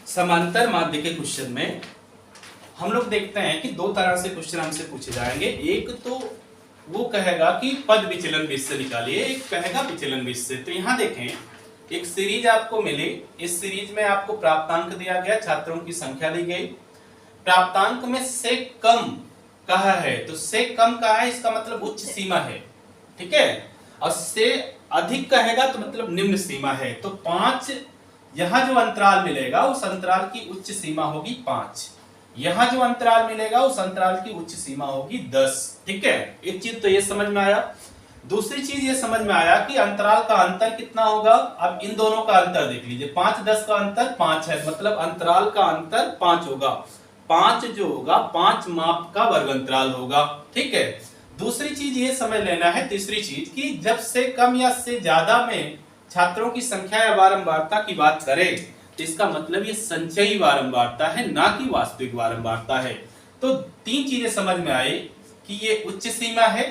समांतर माध्य के क्वेश्चन में हम लोग देखते हैं कि दो तरह से क्वेश्चन हमसे पूछे जाएंगे। एक तो वो कहेगा कि पद विचलन बीज से निकालिए, एक कहेगा विचलन बीज से। तो यहाँ देखें, एक सीरीज आपको मिली, इस सीरीज में आपको प्राप्तांक दिया गया, छात्रों की संख्या दी गई, प्राप्तांक में से कम कहा है, तो से कम कहा है इसका मतलब उच्च सीमा है, ठीक है, और से अधिक कहेगा तो मतलब निम्न सीमा है। तो 5 यहां जो अंतराल मिलेगा उस अंतराल की उच्च सीमा होगी 5, यहां जो अंतराल मिलेगा उस अंतराल की उच्च सीमा होगी 10, ठीक है। एक चीज तो ये समझ में आया। दूसरी चीज ये समझ में आया कि अंतराल का अंतर कितना होगा। अब इन दोनों का अंतर देख लीजिए, 5 10 का अंतर 5 है, मतलब अंतराल का अंतर 5 होगा। 5 जो होगा 5 माप का वर्ग अंतराल होगा, ठीक है। दूसरी चीज ये समझ लेना है, तीसरी चीज कि जब से कम या से ज्यादा में छात्रों की संख्या या बारंबारता की बात करें तो इसका मतलब ये संचयी बारंबारता है, ना कि वास्तविक बारंबारता है। तो 3 चीजें समझ में आई कि ये उच्च सीमा है,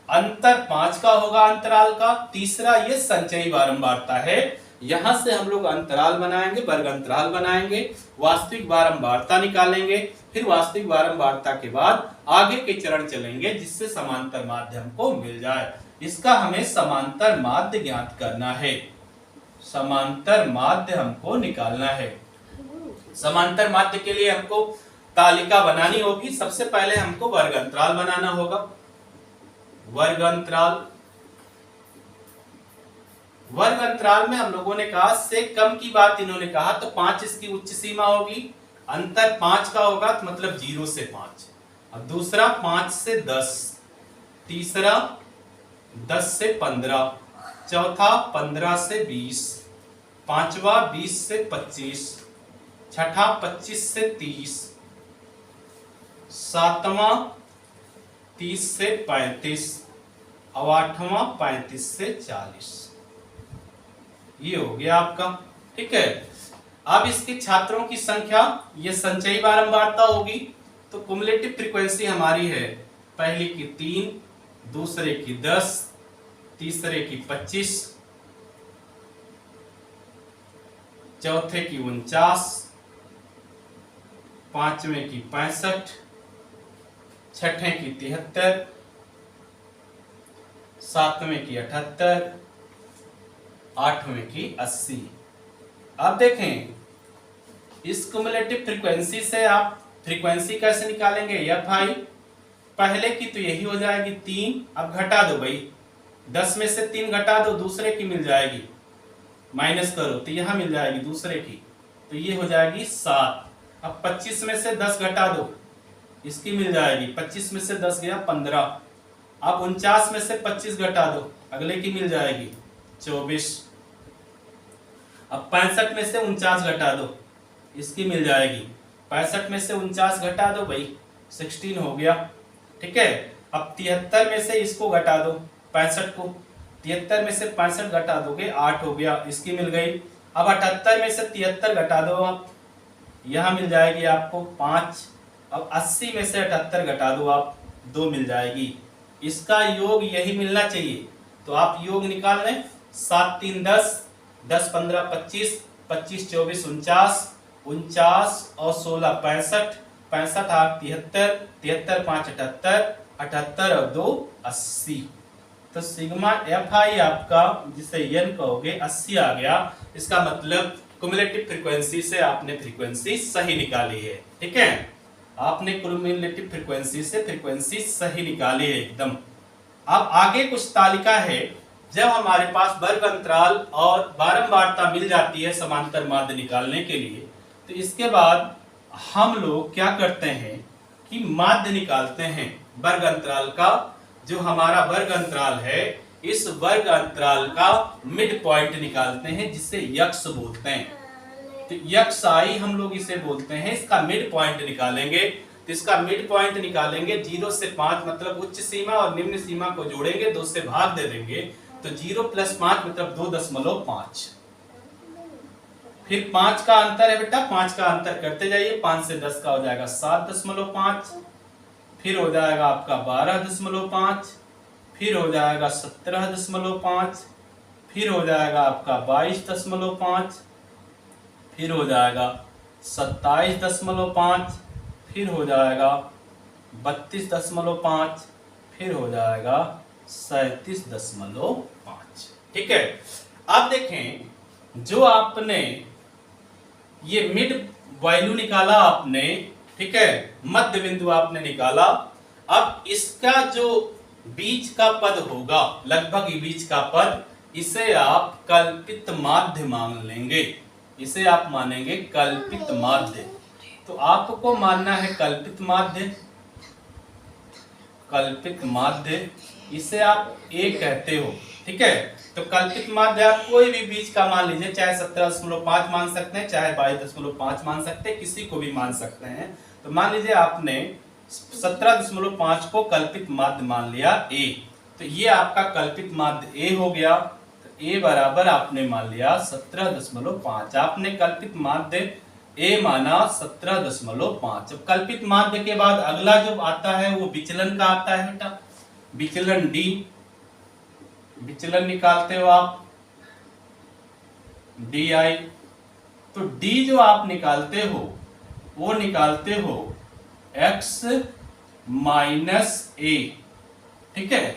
अंतर 5 का होगा अंतराल का, तीसरा ये संचयी बारंबारता है। यहां से हम लोग अंतराल बनाएंगे, वर्ग अंतराल बनाएंगे, वास्तविक बारंबारता निकालेंगे, फिर वास्तविक बारंबारता के बाद आगे के चरण चलेंगे जिससे समांतर माध्य हमको मिल जाए। इसका हमें समांतर माध्य ज्ञात करना है, समांतर माध्य हमको निकालना है। समांतर माध्य के लिए हमको तालिका बनानी होगी। सबसे पहले हमको वर्ग अंतराल बनाना होगा। वर्ग अंतराल, वर्ग अंतराल में हम लोगों ने कहा से कम की बात इन्होंने कहा, तो 5 इसकी उच्च सीमा होगी, अंतर 5 का होगा तो मतलब 0 से 5, अब दूसरा 5 से 10, तीसरा 10 से 15, चौथा 15 से 20, पांचवा 20 से 25, छठा 25 से 30, सातवां 30 से 35, और आठवां 35 से 40। ये हो गया आपका, ठीक है। अब इसके छात्रों की संख्या, ये संचयी बारंबारता होगी, तो कुमुलेटिव फ्रीक्वेंसी हमारी है पहली की 3, दूसरे की 10, तीसरे की 25, चौथे की 49, पांचवें की 65, छठे की 73, सातवें की 78, आठवें की 80। अब देखें, इस कुमुलेटिव फ्रीक्वेंसी से आप फ्रीक्वेंसी कैसे निकालेंगे, FI पहले की तो यही हो जाएगी 3, अब घटा दो भाई, 10 में से 3 घटा दो, दूसरे की मिल जाएगी, माइनस करो तो यहां मिल जाएगी दूसरे की, तो ये हो जाएगी 7। अब 25 में से 10 घटा दो, इसकी मिल जाएगी, 25 में से 10 गया 15। अब 49 में से 25 घटा दो, अगले की मिल जाएगी 24। अब 65 में से 49 घटा दो, इसकी मिल जाएगी, 65 में से 49 घटा दो भाई, 16 हो गया, ठीक है। अब 73 में से इसको घटा दो, 65 को, 73 में से 65 घटा दोगे 8 हो गया, इसकी मिल गई। अब 78 में से 73 घटा दो आप, यहां मिल जाएगी आपको 5। अब 80 में से 78 घटा दो आप, 2 मिल जाएगी। इसका योग यही मिलना चाहिए, तो आप योग निकाल लें। 7 3 10, 10 15 25, 25 24 49, 49 और 16 65, 65 8 73, 73 5 78, 78 और 2 80। तो सिग्मा FI आपका, जिसे n कहोगे, 80 आ गया। इसका मतलब कुमुलेटिव फ्रीक्वेंसी से आपने फ्रीक्वेंसी सही निकाली है, ठीक है। आपने कुमुलेटिव फ्रीक्वेंसी से फ्रीक्वेंसी सही निकाली है एकदम। अब आगे कुछ तालिका है, जब हमारे पास वर्ग अंतराल और बारंबारता मिल जाती है समांतर माध्य निकालने के लिए, तो इसके बाद हम लोग क्या करते हैं कि माध्य निकालते हैं वर्ग अंतराल का। जो हमारा वर्ग अंतराल है, इस वर्ग अंतराल का मिड पॉइंट निकालते हैं, जिसे यक्ष बोलते हैं। तो यक्ष आई हम लोग इसे बोलते हैं, इसका मिड पॉइंट निकालेंगे। तो इसका मिड पॉइंट निकालेंगे 0 से 5, मतलब उच्च सीमा और निम्न सीमा को जोड़ेंगे, 2 से भाग दे देंगे, तो 0 + 5 मतलब 2.5। फिर 5 का अंतर है बेटा, 5 का अंतर करते जाइए, 5 से 10 का हो जाएगा 7.5, फिर हो जाएगा आपका 12.5, फिर हो जाएगा 17.5, फिर हो जाएगा आपका 22.5, फिर हो जाएगा 27.5, फिर हो जाएगा 32.5, फिर हो जाएगा 37.5। ठीक है। अब देखें जो आपने ये मिड वैल्यू निकाला आपने, ठीक है, मध्य बिंदु आपने निकाला। अब इसका जो बीच का पद होगा, लगभग बीच का पद, इसे आप कल्पित माध्य मान लेंगे। इसे आप मानेंगे कल्पित माध्य। तो आपको मानना है कल्पित माध्य। कल्पित माध्य इसे आप ए कहते हो। ठीक है। तो कल्पित माध्य आप कोई भी बीच का मान लीजिए, चाहे 17.5 मान सकते हैं, चाहे 22.5 मान सकते हैं, किसी को भी मान सकते हैं। तो मान लीजिए आपने 17.5 को कल्पित माध्य मान लिया ए, तो ये आपका कल्पित माध्य ए हो गया। तो ए बराबर आपने मान लिया 17.5। आपने कल्पित माध्य ए माना 17.5। अब कल्पित माध्य के बाद अगला जो आता है वो विचलन का आता है बेटा। विचलन डी, विचलन निकालते हो आप डी आई। तो डी जो आप निकालते हो वो निकालते हो एक्स माइनस ए। ठीक है,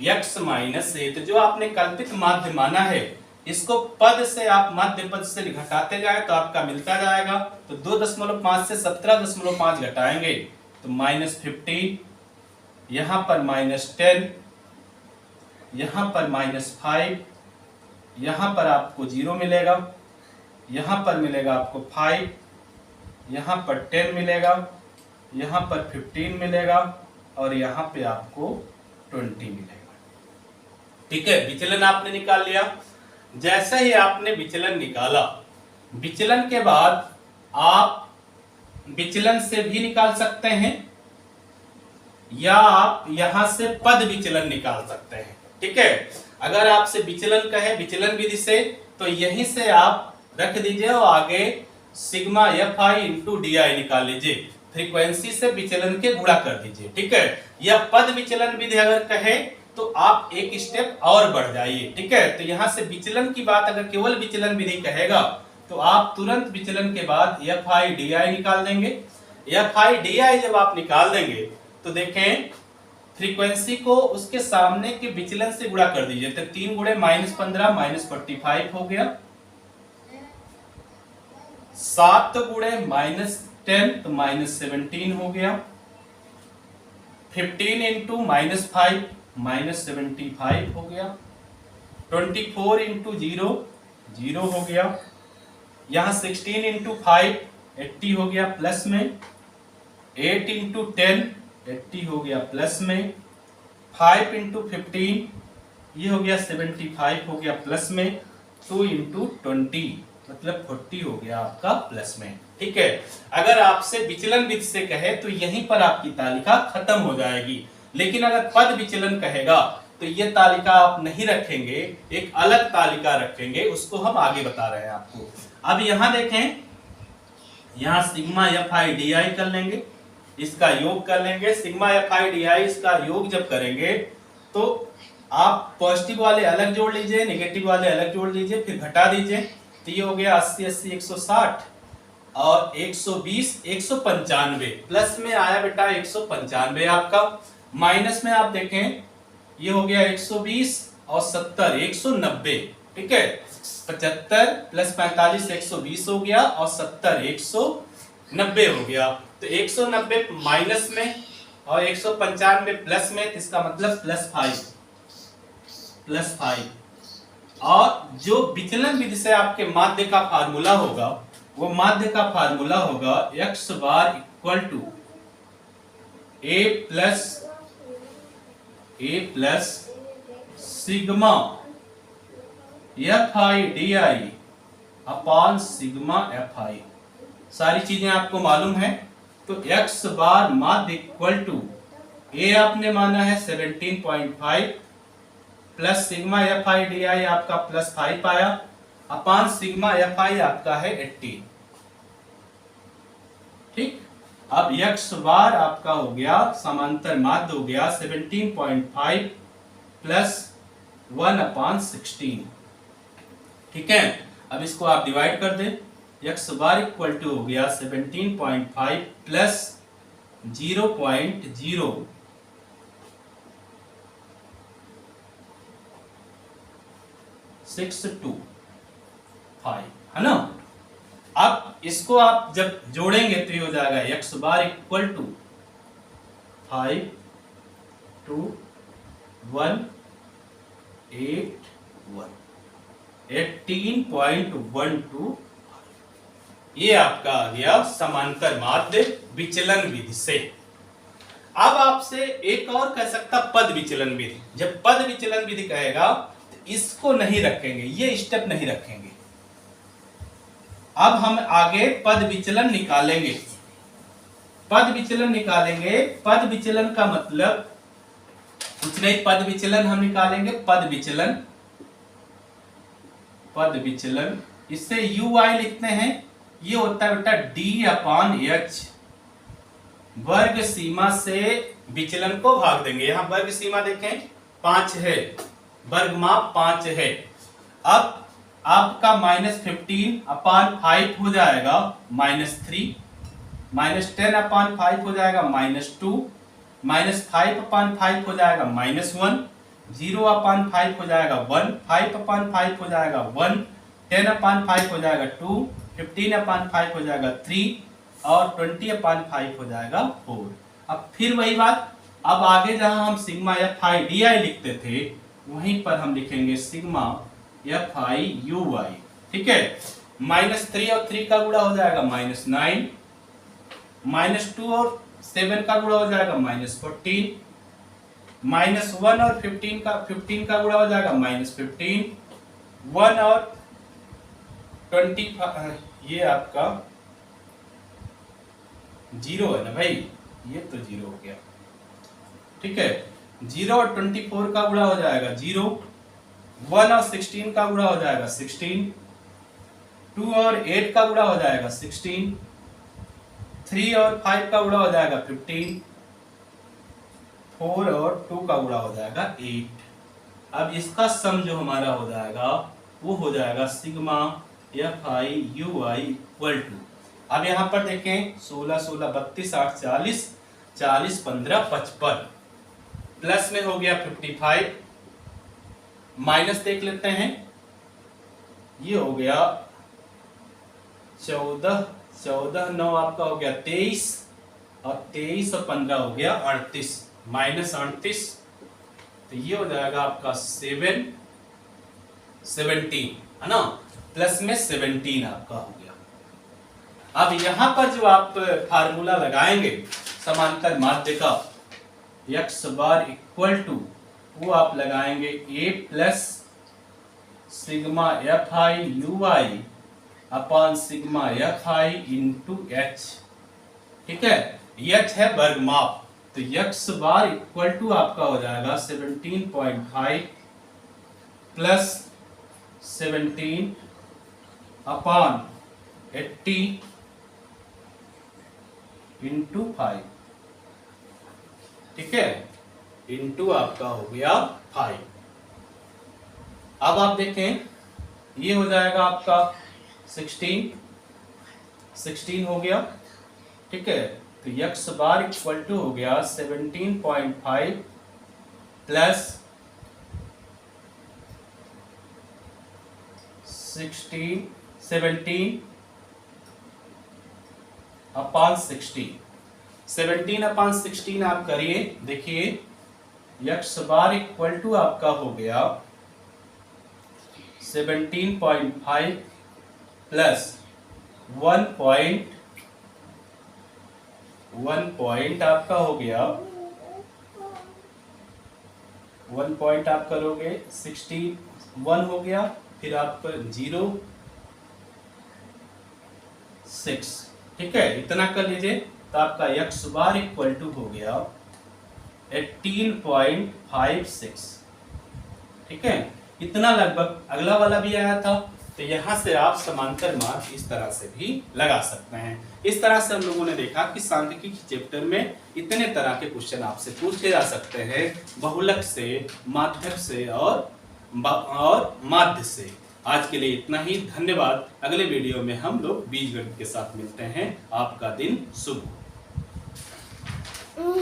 एक्स माइनस ए। तो जो आपने कल्पित माध्य माना है, इसको पद से आप माध्य पद से घटाते जाए तो आपका मिलता जाएगा। तो 2.5 से 17.5 घटाएंगे तो -15, यहां पर -10, यहां पर -5, यहां पर आपको 0 मिलेगा, यहां पर मिलेगा आपको 5, यहां पर 10 मिलेगा, यहां पर 15 मिलेगा और यहां पे आपको 20 मिलेगा। ठीक है, विचलन आपने निकाल लिया। जैसे ही आपने विचलन निकाला, विचलन के बाद आप विचलन से भी निकाल सकते हैं या आप यहां से पद विचलन निकाल सकते हैं। ठीक है, अगर आपसे विचलन कहे विचलन विधि से, तो यहीं से आप रख दीजिए और आगे sigma f I into D I निकाल लीजिए। फ्रीक्वेंसी से विचलन के गुणा कर दीजिए। ठीक है, या पद विचलन विधि अगर कहे तो आप एक स्टेप और बढ़ जाइए। ठीक है, तो यहां से विचलन की बात अगर केवल विचलन विधि कहेगा तो आप तुरंत विचलन के बाद एफ आई डी आई निकाल देंगे। एफ आई डी आई जब आप निकाल देंगे तो देखें फ्रीक्वेंसी को उसके सामने के विचलन से गुणा कर दीजिए। तो 3 गुणे -15 -45 हो गया, 7 गुणे -10 तो -17 हो गया, 15 इंटू -5 -75 हो गया, 24 इंटू 0 0 हो गया, यहां 16 इंटू 5 80 हो गया प्लस में, 8 इंटू 10 80 हो गया प्लस में, 5 इंटू 15 ये हो गया 75 हो गया प्लस में, 2 इंटू 20 मतलब 40 हो गया आपका प्लस में। ठीक है, अगर आपसे विचलन विधि से कहे तो यहीं पर आपकी तालिका खत्म हो जाएगी। लेकिन अगर पद विचलन कहेगा तो ये तालिका आप नहीं रखेंगे, एक अलग तालिका रखेंगे, उसको हम आगे बता रहे हैं आपको। अब यहां देखें, यहां सिग्मा एफ आई डी आई कर लेंगे, इसका योग कर लेंगे। सिग्मा एफ आई डी आई इसका योग जब करेंगे तो आप पॉजिटिव वाले अलग जोड़ लीजिए, नेगेटिव वाले अलग जोड़ लीजिए, फिर घटा दीजिए। तो ये हो गया 80 80 160 और 120 195, प्लस में आया बेटा 195 आपका, माइनस में आप देखें ये हो गया 120 और 70 190। ठीक है, 75 प्लस 45 120 हो गया और 70 190 हो गया। तो 190 माइनस में और 195 प्लस में, इसका मतलब +5। और जो विचलन विधि से आपके माध्य का फार्मूला होगा, वो माध्य का फार्मूला होगा x bar equal to a plus sigma f i d i upon sigma f i. सारी चीजें आपको मालूम है। तो x बार माध्य इक्वल टू a आपने माना है 17.5 plus sigma f i d आई आपका +5 आया, अपान सिग्मा एफ आई आपका है 80। ठीक, अब x बार आपका हो गया समांतर माध्य हो गया 17.5 प्लस 1/16। ठीक है, अब इसको आप डिवाइड कर दें एक्स बार इक्वल टू हो गया 17.5 प्लस 0.0625 है ना। अब इसको आप जब जोड़ेंगे तो ये हो जाएगा एक्स बार इक्वल टू 5 2 1 8 1 18.12। ये आपका आ गया समांतर माध्य विचलन विधि से। अब आपसे एक और कह सकता पद विचलन विधि। जब पद विचलन विधि कहेगा तो इसको नहीं रखेंगे, ये स्टेप नहीं रखेंगे। अब हम आगे पद विचलन निकालेंगे। पद विचलन निकालेंगे। पद विचलन का मतलब कुछ नहीं, पद विचलन हम निकालेंगे। पद विचलन इससे यू आई लिखते हैं। ये होता है बेटा डी अपान एच। वर्ग सीमा से विचलन को भाग देंगे। यहां वर्ग सीमा देखें 5 है, वर्ग माप 5 है। अब आपका -15 अपान 5 हो जाएगा -3, -10 अपान 5 हो जाएगा -2, -5 अपान 5 हो जाएगा -1, 0 अपान 5 हो जाएगा 1, 5 अपान 5 हो जाएगा 1, 10 अपान 5 हो जाएगा 2, 15 अपान 5 हो जाएगा 3 और 20 अपान 5 हो जाएगा 4। अब फिर वही बात, अब आगे जहां हम सिग्मा एफ आई डी आई लिखते थे वहीं पर हम लिखेंगे सिग्मा एफ आई यू आई। ठीक है, -3 और 3 का गुणा हो जाएगा -9, -2 और 7 का गुणा हो जाएगा -14, -1 और 15 का गुणा हो जाएगा -15, 1 और 25, ये आपका 0 है ना भाई, ये तो 0 हो गया। ठीक है, 0 और 24 का गुणा हो जाएगा 0, 1 और 16 का गुणा हो जाएगा 16, 2 और 8 का गुणा हो जाएगा 16, 3 और 5 का गुणा हो जाएगा 15, 4 और 2 का गुणा हो जाएगा 8। अब इसका सम जो हमारा हो जाएगा वो हो जाएगा sigma f i u i equal to, अब यहां पर देखें 16 16 32 8 40 40 15 55, प्लस में हो गया 55, माइनस देख लेते हैं, ये हो गया 14 14 9 आपका हो गया 23 और 23 और 15 हो गया 38, -38, तो ये हो जाएगा आपका 17 है ना, प्लस में 17 आपका हो गया। अब यहां पर जो आप फार्मूला लगाएंगे समांतर माध्य का x बार इक्वल टू, वो आप लगाएंगे a plus sigma f i u I upon sigma f I into H. ठीक है, h है वर्ग माप, तो x बार इक्वल टू आपका हो जाएगा 17.5 प्लस 17 अपॉन 80 इंटू 5। ठीक है, इंटू आपका हो गया 5। अब आप देखें ये हो जाएगा आपका 16 हो गया। ठीक है, तो x बार इक्वल टू हो गया 17.5 प्लस 17 अपॉन 16, 17 अपॉन 16 आप करिए, देखिए x बार इक्वल टू आपका हो गया 17.5 प्लस 1 पॉइंट आपका हो गया 1 पॉइंट आप करोगे 61 हो गया, फिर आप 0.6। ठीक है, इतना कर लीजिए तो आपका x बार इक्वल टू हो गया 18.56। ठीक है, इतना लगभग अगला वाला भी आया था, तो यहां से आप समांतर मार्ग इस तरह से भी लगा सकते हैं। इस तरह से हम लोगों ने देखा कि सांख्यिकी चैप्टर में इतने तरह के क्वेश्चन आपसे पूछे जा सकते हैं, बहुलक से, माध्यक से और माध्य से। आज के लिए इतना ही, धन्यवाद। अगले वीडियो में हम लोग बीजगणित के साथ मिलते हैं। आपका दिन शुभ हो।